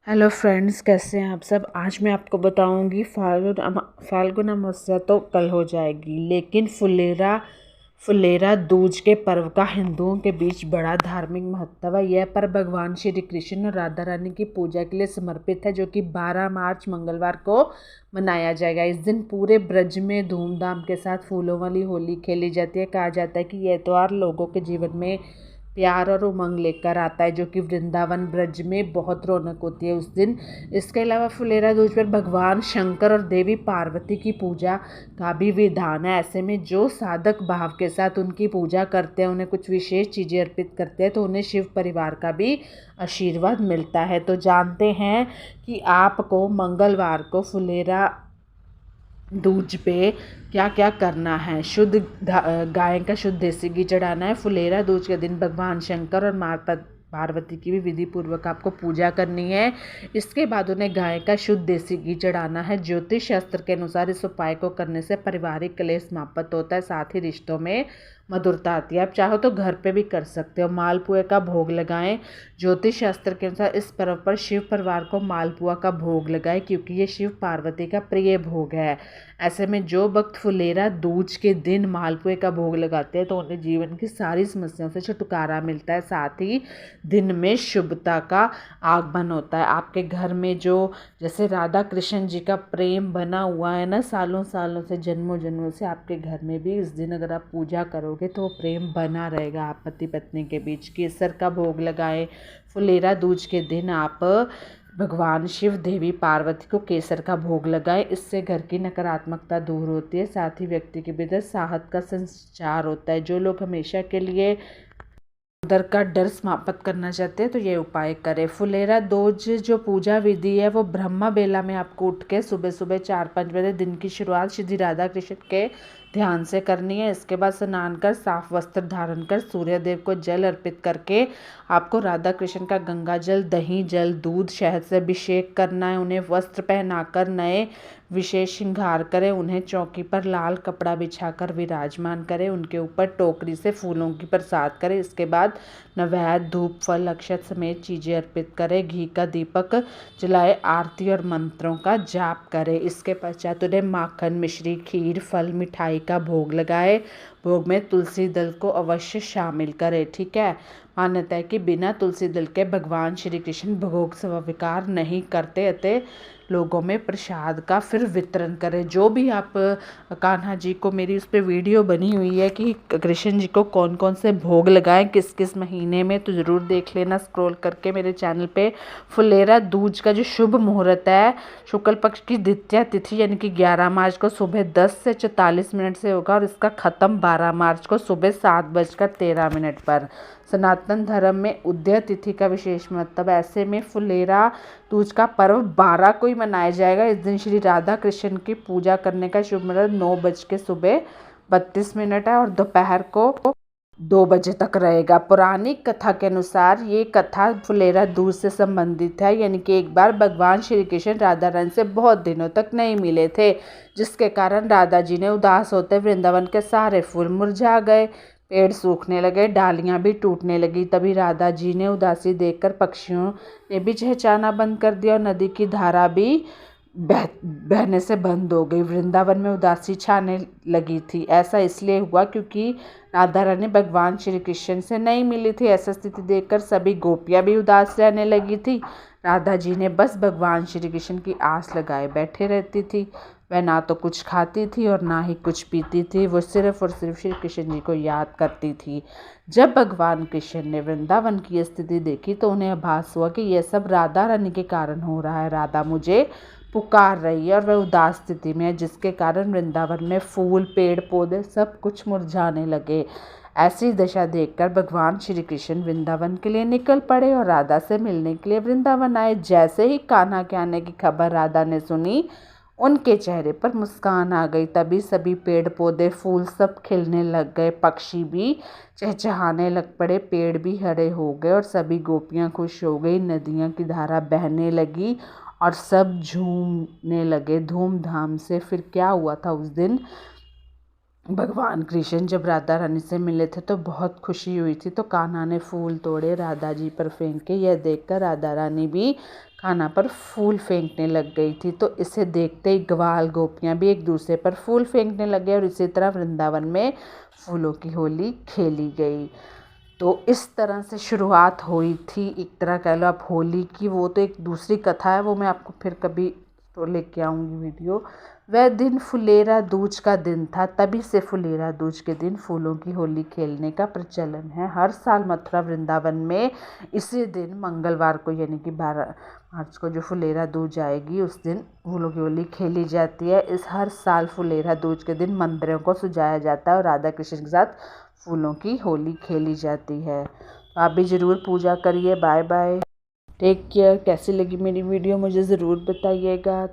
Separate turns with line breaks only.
Hello friends, कैसे हैं आप सब। आज मैं आपको बताऊंगी फाल्गुन अमावस्या तो कल हो जाएगी, लेकिन फुलेरा फुलेरा दूज के पर्व का हिंदुओं के बीच बड़ा धार्मिक महत्व है। यह पर्व भगवान श्री कृष्ण और राधा रानी की पूजा के लिए समर्पित है, जो कि 12 मार्च मंगलवार को मनाया जाएगा। इस दिन पूरे ब्रज में धूमधाम के साथ फूलों वाली होली खेली जाती है। कहा जाता है कि यह त्यौहार लोगों के जीवन में प्यार और उमंग लेकर आता है, जो कि वृंदावन ब्रज में बहुत रौनक होती है उस दिन। इसके अलावा फुलेरा दूज पर भगवान शंकर और देवी पार्वती की पूजा का भी विधान है। ऐसे में जो साधक भाव के साथ उनकी पूजा करते हैं, उन्हें कुछ विशेष चीज़ें अर्पित करते हैं, तो उन्हें शिव परिवार का भी आशीर्वाद मिलता है। तो जानते हैं कि आपको मंगलवार को फुलेरा दूज पे क्या क्या करना है। गाय का शुद्ध देसी घी चढ़ाना है। फुलेरा दूज के दिन भगवान शंकर और माता पार्वती की भी विधि पूर्वक आपको पूजा करनी है। इसके बाद उन्हें गाय का शुद्ध देसी घी चढ़ाना है। ज्योतिष शास्त्र के अनुसार इस उपाय को करने से पारिवारिक कलेश समाप्त होता है, साथ ही रिश्तों में मधुरता आती है। आप चाहो तो घर पे भी कर सकते हो। मालपुए का भोग लगाएं। ज्योतिष शास्त्र के अनुसार इस पर्व पर शिव परिवार को मालपुआ का भोग लगाएं, क्योंकि ये शिव पार्वती का प्रिय भोग है। ऐसे में जो भक्त फुलेरा दूज के दिन मालपुए का भोग लगाते हैं, तो उन्हें जीवन की सारी समस्याओं से छुटकारा मिलता है, साथ ही दिन में शुभता का आगमन होता है। आपके घर में जो जैसे राधा कृष्ण जी का प्रेम बना हुआ है ना, सालों सालों से, जन्मों जन्मों से, आपके घर में भी इस दिन अगर आप पूजा करोगे तो वो प्रेम बना रहेगा आप पति पत्नी के बीच। केसर का भोग लगाएं। फुलेरा दूज के दिन आप भगवान शिव, देवी पार्वती को केसर का भोग लगाएं। इससे घर की नकारात्मकता दूर होती है, साथ ही व्यक्ति के भीतर साहस का संचार होता है। जो लोग हमेशा के लिए अंदर का डर समाप्त करना चाहते हैं, तो ये उपाय करें। फुलेरा दूज जो पूजा विधि है, वो ब्रह्मा बेला में आपको उठ के सुबह सुबह 4-5 बजे दिन की शुरुआत श्री राधा कृष्ण के ध्यान से करनी है। इसके बाद स्नान कर साफ वस्त्र धारण कर सूर्य देव को जल अर्पित करके आपको राधा कृष्ण का गंगा जल, दही जल, दूध, शहद से अभिषेक करना है। उन्हें वस्त्र पहनाकर नए विशेष श्रृंगार करें। उन्हें चौकी पर लाल कपड़ा बिछाकर विराजमान करें। उनके ऊपर टोकरी से फूलों की प्रसाद करें। इसके बाद नैवेद्य, धूप, फल, अक्षत समेत चीज़ें अर्पित करें। घी का दीपक जलाए, आरती और मंत्रों का जाप करें। इसके पश्चात उन्हें माखन, मिश्री, खीर, फल, मिठाई का भोग लगाए। भोग में तुलसी दल को अवश्य शामिल करें। ठीक है। मान्यता है कि बिना तुलसी दल के भगवान श्री कृष्ण भोग स्वीकार नहीं करते, अतः लोगों में प्रसाद का फिर वितरण करें। जो भी आप कान्हा जी को, मेरी उस पर वीडियो बनी हुई है कि कृष्ण जी को कौन कौन से भोग लगाएं किस किस महीने में, तो ज़रूर देख लेना स्क्रॉल करके मेरे चैनल पे। फुलेरा दूज का जो शुभ मुहूर्त है, शुक्ल पक्ष की द्वितीया तिथि यानी कि 11 मार्च को सुबह 10 से 44 मिनट से होगा, और इसका ख़त्म 12 मार्च को सुबह 7:13 पर। सनातन धर्म में उदय तिथि का विशेष महत्व। ऐसे में फुलेरा दूज का पर्व 12 को ही मनाया जाएगा। इस दिन श्री राधा कृष्ण की पूजा करने का शुभ मुहूर्त 9:32 है, और दोपहर को 2 बजे तक रहेगा। पौराणिक कथा के अनुसार ये कथा फुलेरा दूज से संबंधित है, यानी कि एक बार भगवान श्री कृष्ण राधा रानी से बहुत दिनों तक नहीं मिले थे, जिसके कारण राधा जी ने उदास होते वृंदावन के सारे फूल मुरझा गए, पेड़ सूखने लगे, डालियां भी टूटने लगी। तभी राधा जी ने उदासी देखकर पक्षियों ने भी चहचहाना बंद कर दिया, और नदी की धारा भी बहने से बंद हो गई। वृंदावन में उदासी छाने लगी थी। ऐसा इसलिए हुआ क्योंकि राधा रानी भगवान श्री कृष्ण से नहीं मिली थी। ऐसा स्थिति देखकर सभी गोपियां भी उदास रहने लगी थी। राधा जी ने बस भगवान श्री कृष्ण की आस लगाए बैठे रहती थी। वह ना तो कुछ खाती थी और ना ही कुछ पीती थी। वो सिर्फ और सिर्फ श्री कृष्ण जी को याद करती थी। जब भगवान कृष्ण ने वृंदावन की स्थिति देखी, तो उन्हें आभास हुआ कि यह सब राधा रानी के कारण हो रहा है। राधा मुझे पुकार रही है और वह उदास स्थिति में है, जिसके कारण वृंदावन में फूल, पेड़ पौधे सब कुछ मुरझाने लगे। ऐसी दशा देखकर भगवान श्री कृष्ण वृंदावन के लिए निकल पड़े और राधा से मिलने के लिए वृंदावन आए। जैसे ही कान्हा के आने की खबर राधा ने सुनी, उनके चेहरे पर मुस्कान आ गई। तभी सभी पेड़ पौधे, फूल सब खिलने लग गए, पक्षी भी चहचहाने लग पड़े, पेड़ भी हरे हो गए और सभी गोपियां खुश हो गई। नदियों की धारा बहने लगी और सब झूमने लगे धूमधाम से। फिर क्या हुआ था उस दिन, भगवान कृष्ण जब राधा रानी से मिले थे तो बहुत खुशी हुई थी, तो कान्हा ने फूल तोड़े राधा जी पर फेंके। यह देखकर राधा रानी भी कान्हा पर फूल फेंकने लग गई थी। तो इसे देखते ही ग्वाल गोपियाँ भी एक दूसरे पर फूल फेंकने लगे और इसी तरह वृंदावन में फूलों की होली खेली गई। तो इस तरह से शुरुआत हुई थी, एक तरह कह लो आप होली की। वो तो एक दूसरी कथा है, वो मैं आपको फिर कभी तो लेके आऊँगी वीडियो। वह दिन फुलेरा दूज का दिन था, तभी से फुलेरा दूज के दिन फूलों की होली खेलने का प्रचलन है। हर साल मथुरा वृंदावन में इसी दिन मंगलवार को यानी कि 12 मार्च को जो फुलेरा दूज आएगी उस दिन फूलों की होली खेली जाती है। इस हर साल फुलेरा दूज के दिन मंदिरों को सजाया जाता है और राधा कृष्ण के साथ फूलों की होली खेली जाती है। आप भी ज़रूर पूजा करिए। Bye bye, take care. कैसी लगी मेरी वीडियो मुझे ज़रूर बताइएगा।